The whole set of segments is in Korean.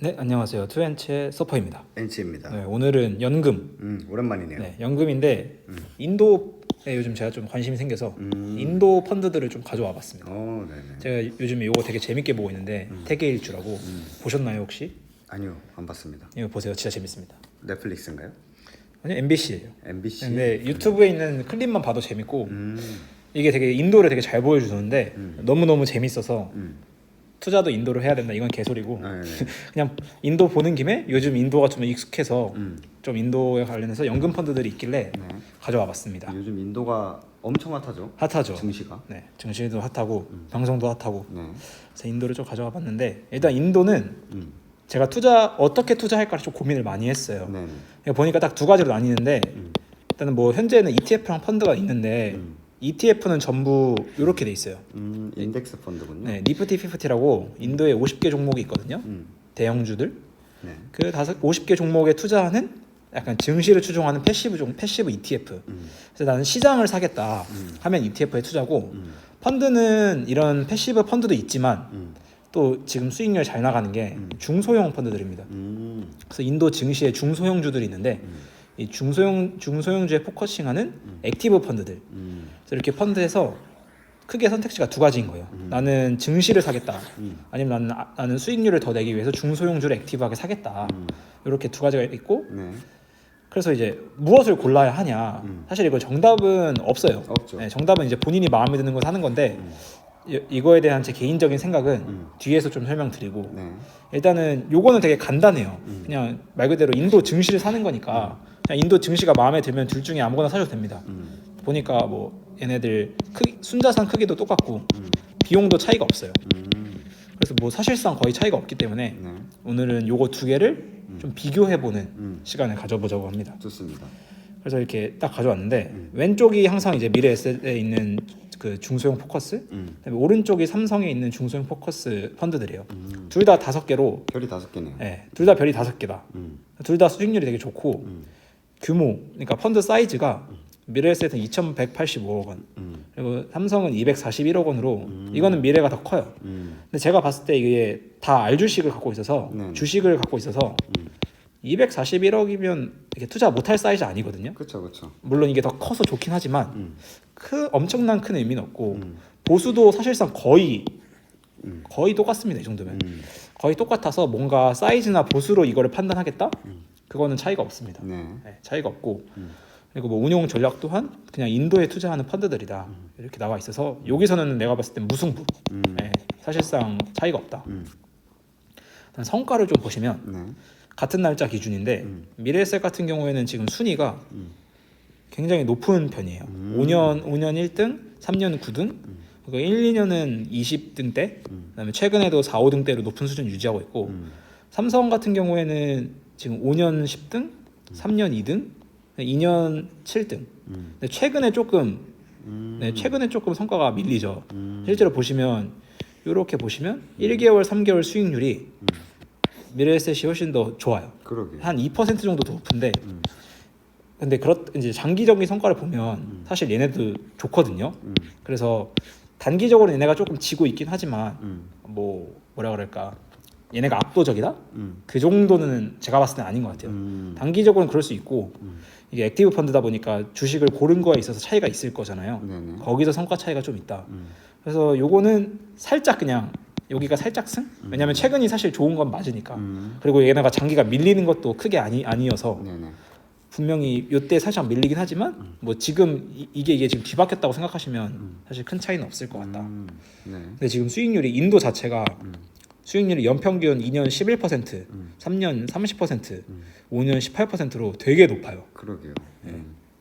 네, 안녕하세요. 투엔치의 서퍼입니다. 엔치입니다. 네, 오늘은 연금. 오랜만이네요. 네, 연금인데 인도에 요즘 제가 좀 관심이 생겨서 인도 펀드들을 좀 가져와 봤습니다. 네네. 제가 요즘에 이거 되게 재밌게 보고 있는데 태계일주라고 보셨나요 혹시? 아니요, 안 봤습니다. 이거 보세요. 진짜 재밌습니다. 넷플릭스인가요? 아니요, MBC예요. MBC. 근데 유튜브에 있는 클립만 봐도 재밌고 이게 되게 인도를 되게 잘 보여주는데 너무너무 재밌어서 투자도 인도로 해야 된다 이건 개소리고 네네. 그냥 인도 보는 김에 요즘 인도가 좀 익숙해서 좀 인도에 관련해서 연금 펀드들이 있길래 네. 가져와 봤습니다. 요즘 인도가 엄청 핫하죠. 핫하죠. 증시가. 네, 증시도 핫하고 방송도 핫하고 네. 그래서 인도를 좀 가져와 봤는데 일단 인도는 음. 제가 어떻게 투자할까 좀 고민을 많이 했어요. 네네. 보니까 딱 두 가지로 나뉘는데 일단은 뭐 현재는 ETF랑 펀드가 있는데 ETF는 전부 이렇게 돼 있어요. 인덱스 펀드군요. 네, 니프티 50라고 인도에 50개 종목이 있거든요. 대형주들. 네. 그 50개 종목에 투자하는 약간 증시를 추종하는 패시브 ETF. 그래서 나는 시장을 사겠다 하면 ETF에 투자고 펀드는 이런 패시브 펀드도 있지만 또 지금 수익률 잘 나가는 게 중소형 펀드들입니다. 그래서 인도 증시에 중소형주들이 있는데 이 중소형주에 포커싱하는 액티브 펀드들. 그래서 이렇게 펀드에서 크게 선택지가 두 가지인 거예요. 나는 증시를 사겠다. 아니면 나는 수익률을 더 내기 위해서 중소형주를 액티브하게 사겠다. 이렇게 두 가지가 있고 네. 그래서 이제 무엇을 골라야 하냐. 사실 이거 정답은 없어요. 없죠. 네, 정답은 이제 본인이 마음에 드는 거 사는 건데 이거에 대한 제 개인적인 생각은 뒤에서 좀 설명드리고 네. 일단은 요거는 되게 간단해요. 그냥 말 그대로 인도 증시를 사는 거니까 그냥 인도 증시가 마음에 들면 둘 중에 아무거나 사셔도 됩니다. 보니까 뭐 얘네들 순자산 크기도 똑같고 비용도 차이가 없어요. 그래서 뭐 사실상 거의 차이가 없기 때문에 네. 오늘은 요거 두 개를 좀 비교해보는 시간을 가져보자고 합니다. 좋습니다. 그래서 이렇게 딱 가져왔는데 왼쪽이 항상 이제 미래에셋에 있는 그 중소형 포커스, 그다음에 오른쪽이 삼성에 있는 중소형 포커스 펀드들이에요. 둘 다 5개로, 별이 5개네요. 네, 둘 다 별이 5개다. 둘 다 수익률이 되게 좋고 규모, 그러니까 펀드 사이즈가 미래에셋은 2,185억 원, 그리고 삼성은 241억 원으로 이거는 미래가 더 커요. 근데 제가 봤을 때 이게 다 알주식을 갖고 있어서 주식을 갖고 있어서 241억이면 이렇게 투자 못할 사이즈 아니거든요. 그렇죠, 그렇죠. 물론 이게 더 커서 좋긴 하지만 엄청난 큰 의미는 없고 보수도 사실상 거의 똑같습니다. 이 정도면 거의 똑같아서 뭔가 사이즈나 보수로 이거를 판단하겠다? 그거는 차이가 없습니다. 네. 네, 차이가 없고 그리고 뭐 운용 전략 또한 그냥 인도에 투자하는 펀드들이다 이렇게 나와 있어서 여기서는 내가 봤을 때 무승부. 네, 사실상 차이가 없다. 일단 성과를 좀 보시면 네. 같은 날짜 기준인데 미래에셋 같은 경우에는 지금 순위가 굉장히 높은 편이에요. 5년 1등, 3년 9등, 그리고 1, 2년은 20등대, 그다음에 최근에도 4, 5등대로 높은 수준 유지하고 있고 삼성 같은 경우에는 지금 5년 10등, 3년 2등, 2년 7등. 근데 최근에 조금 성과가 밀리죠. 실제로 보시면 이렇게 보시면 1개월, 3개월 수익률이 미래에셋이 훨씬 더 좋아요. 그러게. 한 2% 정도 더 높은데 근데 이제 장기적인 성과를 보면 사실 얘네도 좋거든요. 그래서 단기적으로 얘네가 조금 지고 있긴 하지만 뭐라 그럴까 얘네가 압도적이다? 그 정도는 제가 봤을 땐 아닌 것 같아요. 단기적으로는 그럴 수 있고 이게 액티브 펀드다 보니까 주식을 고른 거에 있어서 차이가 있을 거잖아요. 네네. 거기서 성과 차이가 좀 있다. 그래서 요거는 살짝 그냥 여기가 살짝 승? 왜냐면 최근이 사실 좋은 건 맞으니까. 그리고 얘네가 장기가 밀리는 것도 크게 아니어서 네네. 분명히 요때 살짝 밀리긴 하지만 뭐 지금 이게 지금 뒤바뀌었다고 생각하시면 사실 큰 차이는 없을 것 같다. 네. 근데 지금 수익률이 인도 자체가 수익률이 연평균 2년 11%, 3년 30%, 5년 18%로 되게 높아요. 그러게요.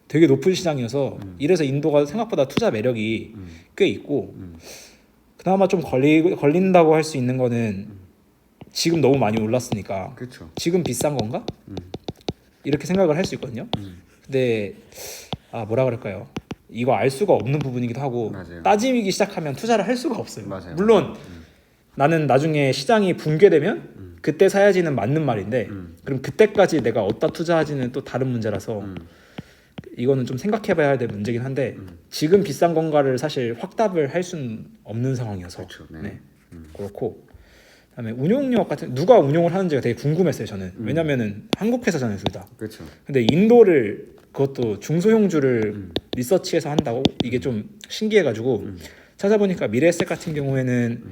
되게 높은 시장이어서 이래서 인도가 생각보다 투자 매력이 꽤 있고 그나마 좀 걸린다고 할 수 있는 거는 지금 너무 많이 올랐으니까 그렇죠. 지금 비싼 건가? 이렇게 생각을 할 수 있거든요. 근데 뭐라 그럴까요? 이거 알 수가 없는 부분이기도 하고 맞아요. 따지기 시작하면 투자를 할 수가 없어요. 맞아요. 물론 나는 나중에 시장이 붕괴되면 그때 사야지는 맞는 말인데 그럼 그때까지 내가 어디다 투자하지는 또 다른 문제라서 이거는 좀 생각해봐야 될 문제긴 한데 지금 비싼 건가를 사실 확답을 할 수는 없는 상황이어서 그렇죠. 네. 네. 그렇고 그다음에 운용력 같은 누가 운용을 하는지가 되게 궁금했어요 저는. 왜냐면은 한국 회사잖아요 둘 다. 그렇죠. 근데 인도를 그것도 중소형주를 리서치해서 한다고 이게 좀 신기해가지고 찾아보니까 미래에셋 같은 경우에는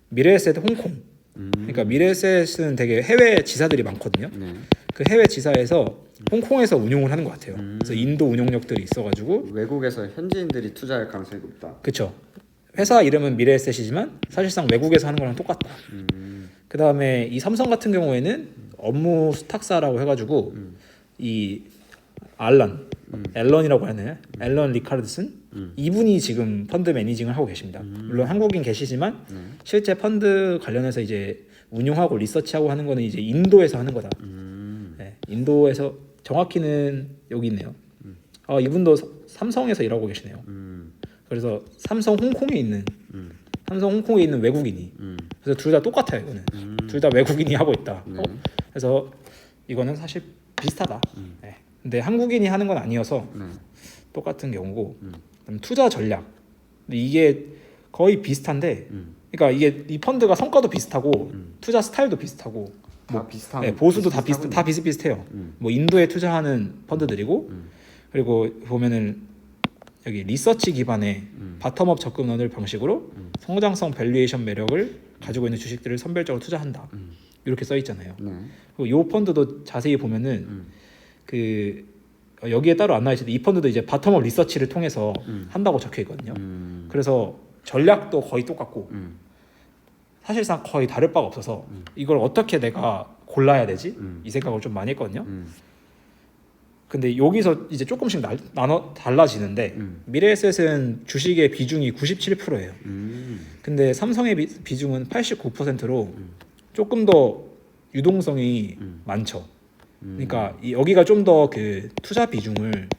미래에셋 홍콩. 그러니까 미래에셋은 되게 해외 지사들이 많거든요. 네. 그 해외 지사에서 홍콩에서 운용을 하는 것 같아요. 그래서 인도 운용력들이 있어가지고 외국에서 현지인들이 투자할 가능성이 높다. 그쵸. 회사 이름은 미래에셋이지만 사실상 외국에서 하는 거랑 똑같다. 그 다음에 이 삼성 같은 경우에는 업무 수탁사라고 해가지고 이 앨런이라고 하네요. 앨런 리카르드슨 이분이 지금 펀드 매니징을 하고 계십니다. 물론 한국인 계시지만 실제 펀드 관련해서 이제 운용하고 리서치하고 하는 거는 이제 인도에서 하는 거다. 네, 인도에서 정확히는 여기 있네요. 이분도 삼성에서 일하고 계시네요. 그래서 삼성 홍콩에 있는 외국인이. 그래서 둘 다 똑같아요. 이거는 둘 다 외국인이 하고 있다. 그래서 이거는 사실 비슷하다. 네. 근데 한국인이 하는 건 아니어서 똑같은 경우고. 그다음 투자 전략. 근데 이게 거의 비슷한데, 그러니까 이게 이 펀드가 성과도 비슷하고 투자 스타일도 비슷하고 다 비슷한. 네, 보수도 다 비슷하군요. 비슷비슷해요. 뭐 인도에 투자하는 펀드들이고 그리고 보면은 여기 리서치 기반의 바텀업 접근원을 방식으로 성장성 밸류에이션 매력을 가지고 있는 주식들을 선별적으로 투자한다. 이렇게 써 있잖아요. 네. 그리고 이 펀드도 자세히 보면은 그 여기에 따로 안 나와 있는데 이 펀드도 이제 바텀업 리서치를 통해서 한다고 적혀 있거든요. 그래서 전략도 거의 똑같고 사실상 거의 다를 바가 없어서 이걸 어떻게 내가 골라야 되지? 이 생각을 좀 많이 했거든요. 근데 여기서 이제 조금씩 나눠 달라지는데 미래에셋은 주식의 비중이 97%예요. 근데 삼성의 비중은 89%로 조금 더 유동성이 많죠. 그러니까 여기가 좀 더 그 투자 비중을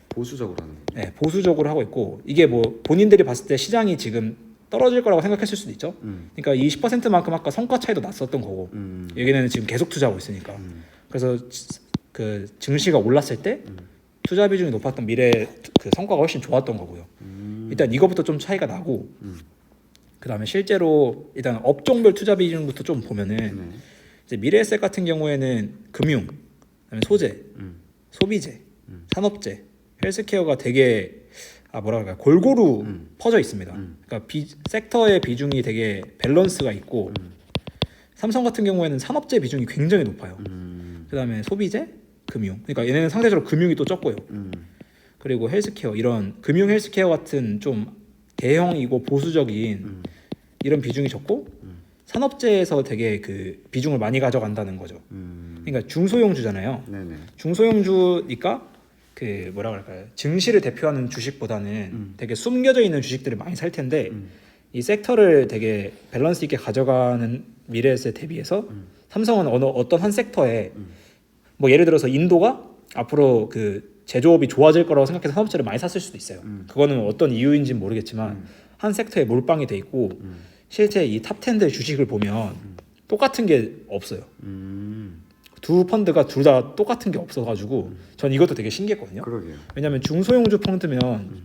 보수적으로 하는 거죠. 네, 보수적으로 하고 있고 이게 뭐 본인들이 봤을 때 시장이 지금 떨어질 거라고 생각했을 수도 있죠. 그러니까 이 10%만큼 아까 성과 차이도 났었던 거고 여기는 지금 계속 투자하고 있으니까. 그래서 그 증시가 올랐을 때 투자 비중이 높았던 미래 그 성과가 훨씬 좋았던 거고요. 일단 이거부터 좀 차이가 나고 그다음에 실제로 일단 업종별 투자 비중부터 좀 보면은 이제 미래에셋 같은 경우에는 금융, 그다음에 소재, 소비재, 산업재, 헬스케어가 되게 뭐랄까 골고루 퍼져 있습니다. 그러니까 섹터의 비중이 되게 밸런스가 있고 삼성 같은 경우에는 산업재 비중이 굉장히 높아요. 그다음에 소비재, 금융. 그러니까 얘네는 상대적으로 금융이 또 적고요. 그리고 헬스케어 이런 금융 헬스케어 같은 좀 대형이고 보수적인 이런 비중이 적고 산업재에서 되게 그 비중을 많이 가져간다는 거죠. 그러니까 중소형주잖아요. 네네. 중소형주니까 그 뭐라 그럴까요? 증시를 대표하는 주식보다는 되게 숨겨져 있는 주식들을 많이 살 텐데 이 섹터를 되게 밸런스 있게 가져가는 미래에셋에 대비해서 삼성은 어떤 한 섹터에 뭐 예를 들어서 인도가 앞으로 그 제조업이 좋아질 거라고 생각해서 산업재를 많이 샀을 수도 있어요. 그거는 어떤 이유인지는 모르겠지만 한 섹터에 몰빵이 돼 있고 실제 이 탑10들 주식을 보면 똑같은 게 없어요. 두 펀드가 둘 다 똑같은 게 없어가지고 전 이것도 되게 신기했거든요. 그러게요. 왜냐하면 중소형주 펀드면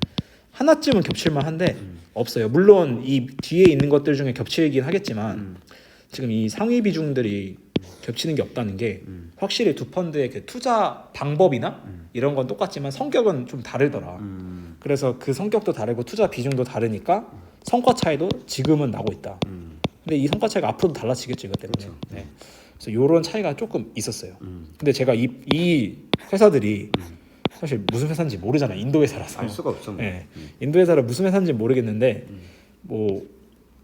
하나쯤은 겹칠만 한데 없어요. 물론 이 뒤에 있는 것들 중에 겹치긴 하겠지만 지금 이 상위 비중들이 겹치는 게 없다는 게 확실히 두 펀드의 그 투자 방법이나 이런 건 똑같지만 성격은 좀 다르더라. 그래서 그 성격도 다르고 투자 비중도 다르니까 성과 차이도 지금은 나고 있다. 근데 이 성과 차이가 앞으로도 달라지겠죠 이것 때문에. 그렇죠. 네. 그래서 이런 차이가 조금 있었어요. 근데 제가 이 회사들이 사실 무슨 회사인지 모르잖아요. 인도 회사라서. 알 수가 없죠. 뭐. 네. 인도 회사라 무슨 회사인지 모르겠는데 뭐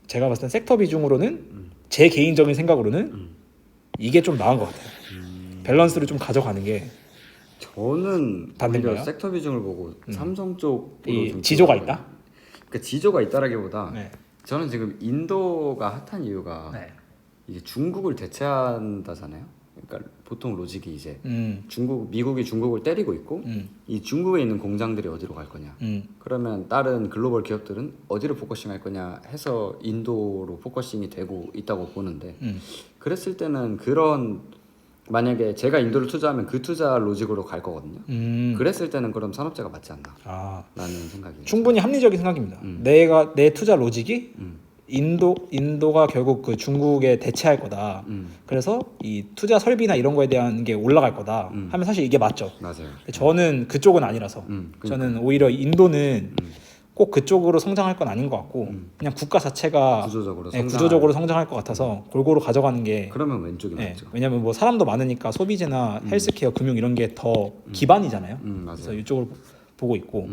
제가 봤을 땐 섹터 비중으로는 제 개인적인 생각으로는 이게 좀 나은 것 같아요. 밸런스를 좀 가져가는 게 저는 반대인가요? 오히려 섹터 비중을 보고 삼성 쪽으로 이 좀 지조가 좋아하거든요. 있다. 그러니까 지조가 있다라기보다 네. 저는 지금 인도가 핫한 이유가 네. 이게 중국을 대체한다잖아요. 그러니까 보통 로직이 이제 미국이 중국을 때리고 있고 이 중국에 있는 공장들이 어디로 갈 거냐. 그러면 다른 글로벌 기업들은 어디로 포커싱할 거냐 해서 인도로 포커싱이 되고 있다고 보는데 그랬을 때는 그런 만약에 제가 인도를 투자하면 그 투자 로직으로 갈 거거든요. 그랬을 때는 그럼 산업재가 맞지 않나 라는 생각이 충분히 합리적인 생각입니다. 내 투자 로직이 인도가 결국 그 중국에 대체할 거다. 그래서 이 투자 설비나 이런 거에 대한 게 올라갈 거다. 하면 사실 이게 맞죠. 맞아요. 저는 그쪽은 아니라서 저는 오히려 인도는 꼭 그쪽으로 성장할 건 아닌 것 같고 그냥 국가 자체가 구조적으로 성장할 것 같아서 골고루 가져가는 게 그러면 왼쪽이 맞죠. 왜냐면 뭐 사람도 많으니까 소비재나 헬스케어, 금융 이런 게 더 기반이잖아요. 맞아요. 그래서 이쪽을 보고 있고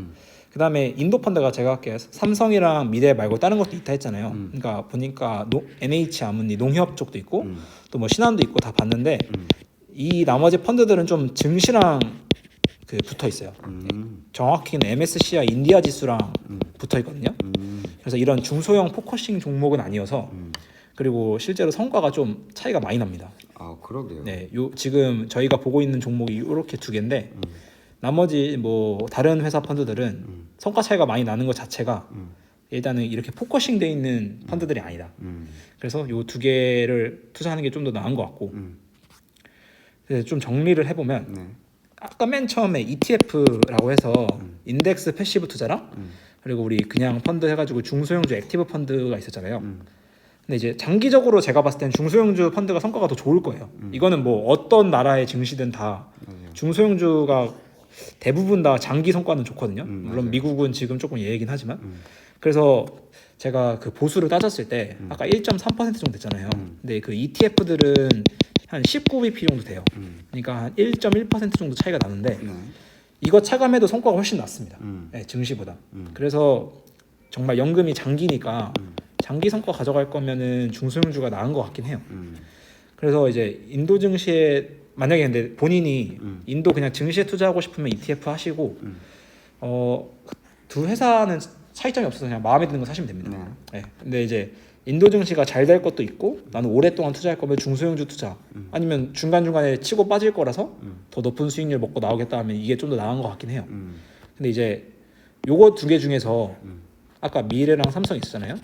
그다음에 인도 펀드가 제가 할게 삼성이랑 미래 말고 다른 것도 있다 했잖아요. 그러니까 보니까 NH 아무니 농협 쪽도 있고 또 뭐 신한도 있고 다 봤는데 이 나머지 펀드들은 좀 증시랑 그 붙어 있어요. 정확히는 MSCI 인디아 지수랑 붙어 있거든요. 그래서 이런 중소형 포커싱 종목은 아니어서 그리고 실제로 성과가 좀 차이가 많이 납니다. 아 그러게요. 네, 지금 저희가 보고 있는 종목이 이렇게 두 개인데 나머지 뭐 다른 회사 펀드들은 성과 차이가 많이 나는 것 자체가 일단은 이렇게 포커싱 돼 있는 펀드들이 아니다. 그래서 요 두 개를 투자하는 게 좀 더 나은 것 같고. 그래서 좀 정리를 해보면 네. 아까 맨 처음에 ETF라고 해서 인덱스 패시브 투자랑 그리고 우리 그냥 펀드 해가지고 중소형주 액티브 펀드가 있었잖아요. 근데 이제 장기적으로 제가 봤을 땐 중소형주 펀드가 성과가 더 좋을 거예요. 이거는 뭐 어떤 나라의 증시든 다 중소형주가 대부분 다 장기 성과는 좋거든요. 물론 맞아요. 미국은 지금 조금 예이긴 하지만 그래서 제가 그 보수를 따졌을 때 아까 1.3% 정도 됐잖아요. 근데 그 ETF들은 한 19bp 정도 돼요. 그러니까 한 1.1% 정도 차이가 나는데 이거 차감해도 성과가 훨씬 낫습니다. 네, 증시보다. 그래서 정말 연금이 장기니까 장기 성과 가져갈 거면은 중소형주가 나은 것 같긴 해요. 그래서 이제 인도 증시에 만약에 근데 본인이 인도 그냥 증시에 투자하고 싶으면 ETF 하시고 두 회사는 차이점이 없어서 그냥 마음에 드는 거 사시면 됩니다. 네. 근데 이제 인도 증시가 잘 될 것도 있고 나는 오랫동안 투자할 거면 중소형주 투자 아니면 중간중간에 치고 빠질 거라서 더 높은 수익률 먹고 나오겠다 하면 이게 좀 더 나은 것 같긴 해요. 근데 이제 요거 두 개 중에서 아까 미래랑 삼성 있었잖아요.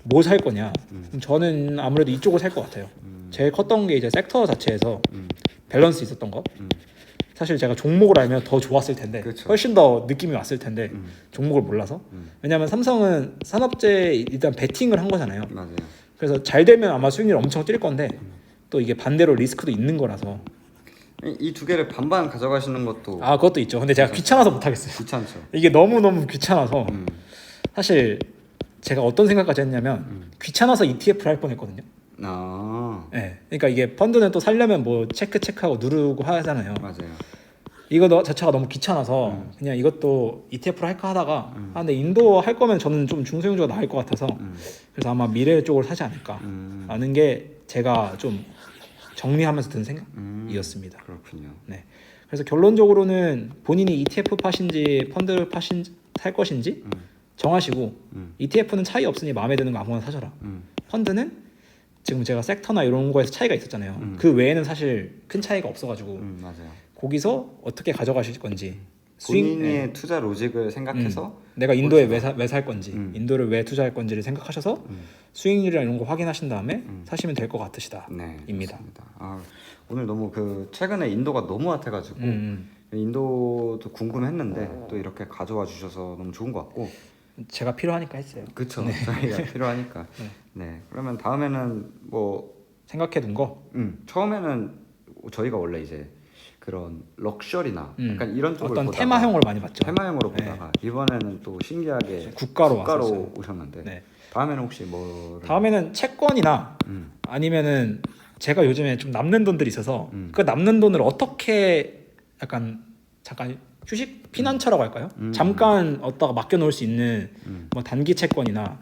뭐 살 거냐? 그럼 저는 아무래도 이쪽을 살 것 같아요. 제일 컸던 게 이제 섹터 자체에서 밸런스 있었던 거. 사실 제가 종목을 알면 더 좋았을 텐데 그렇죠. 훨씬 더 느낌이 왔을 텐데 종목을 몰라서 왜냐하면 삼성은 산업재에 일단 베팅을 한 거잖아요. 맞아요. 그래서 잘 되면 아마 수익률 엄청 뛸 건데 또 이게 반대로 리스크도 있는 거라서 이 두 개를 반반 가져가시는 것도 그것도 있죠. 근데 제가 귀찮아서 못 하겠어요. 귀찮죠. 이게 너무 귀찮아서 사실 제가 어떤 생각까지 했냐면 귀찮아서 ETF를 할 뻔했거든요. 네, 그러니까 이게 펀드는 또 살려면 뭐 체크하고 누르고 하잖아요. 맞아요. 이거 자체가 너무 귀찮아서 그냥 이것도 ETF로 할까 하다가 근데 인도 할 거면 저는 좀 중소형주가 나을 것 같아서 그래서 아마 미래 쪽을 사지 않을까 라는 게 제가 좀 정리하면서 든 생각이었습니다. 그렇군요. 네. 그래서 결론적으로는 본인이 ETF 파신지 펀드 살 것인지 정하시고 ETF는 차이 없으니 마음에 드는 거 아무거나 사셔라. 펀드는 지금 제가 섹터나 이런 거에서 차이가 있었잖아요. 그 외에는 사실 큰 차이가 없어가지고 맞아요. 거기서 어떻게 가져가실 건지 본인의 투자 로직을 생각해서 내가 인도에 왜 살 건지 인도를 왜 투자할 건지를 생각하셔서 수익률이나 이런 거 확인하신 다음에 사시면 될 것 같으시다. 네, 입니다. 오늘 너무 최근에 인도가 너무 핫해가지고 인도도 궁금했는데 또 이렇게 가져와 주셔서 너무 좋은 것 같고 제가 필요하니까 했어요. 그렇죠. 저희가 필요하니까. 네. 그러면 다음에는 뭐 생각해둔 거. 처음에는 저희가 원래 이제 그런 럭셔리나 약간 이런 쪽을 어떤 보다가 테마형을 많이 봤죠. 테마형으로 보다가 이번에는 또 신기하게 국가로 오셨는데 네. 다음에는 혹시 뭐를 다음에는 채권이나 아니면은 제가 요즘에 좀 남는 돈들이 있어서 그 남는 돈을 어떻게 약간 잠깐 휴식 피난처라고 할까요? 잠깐 어디다가 맡겨놓을 수 있는 뭐 단기 채권이나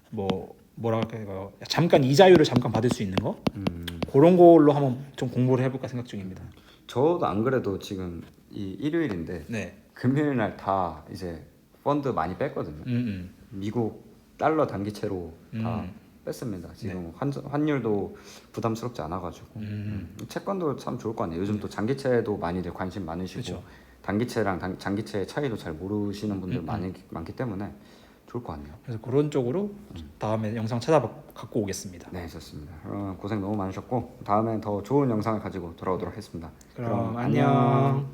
뭐 뭐라 할까요? 잠깐 이자율을 잠깐 받을 수 있는 거 그런 걸로 한번 좀 공부를 해볼까 생각 중입니다. 저도 안 그래도 지금 이 일요일인데 네. 금요일 날 다 이제 펀드 많이 뺐거든요. 미국 달러 단기채로 다 뺐습니다. 지금 환율도 부담스럽지 않아가지고 채권도 참 좋을 것 같네요. 요즘 또 장기채도 많이들 관심 많으시고 그쵸. 단기채랑 장기채의 차이도 잘 모르시는 분들 많기 때문에 좋을 것 같네요. 그래서 그런 쪽으로 다음에 영상 갖고 오겠습니다. 네, 좋습니다. 고생 너무 많으셨고 다음에 더 좋은 영상을 가지고 돌아오도록 하겠습니다. 그럼 안녕.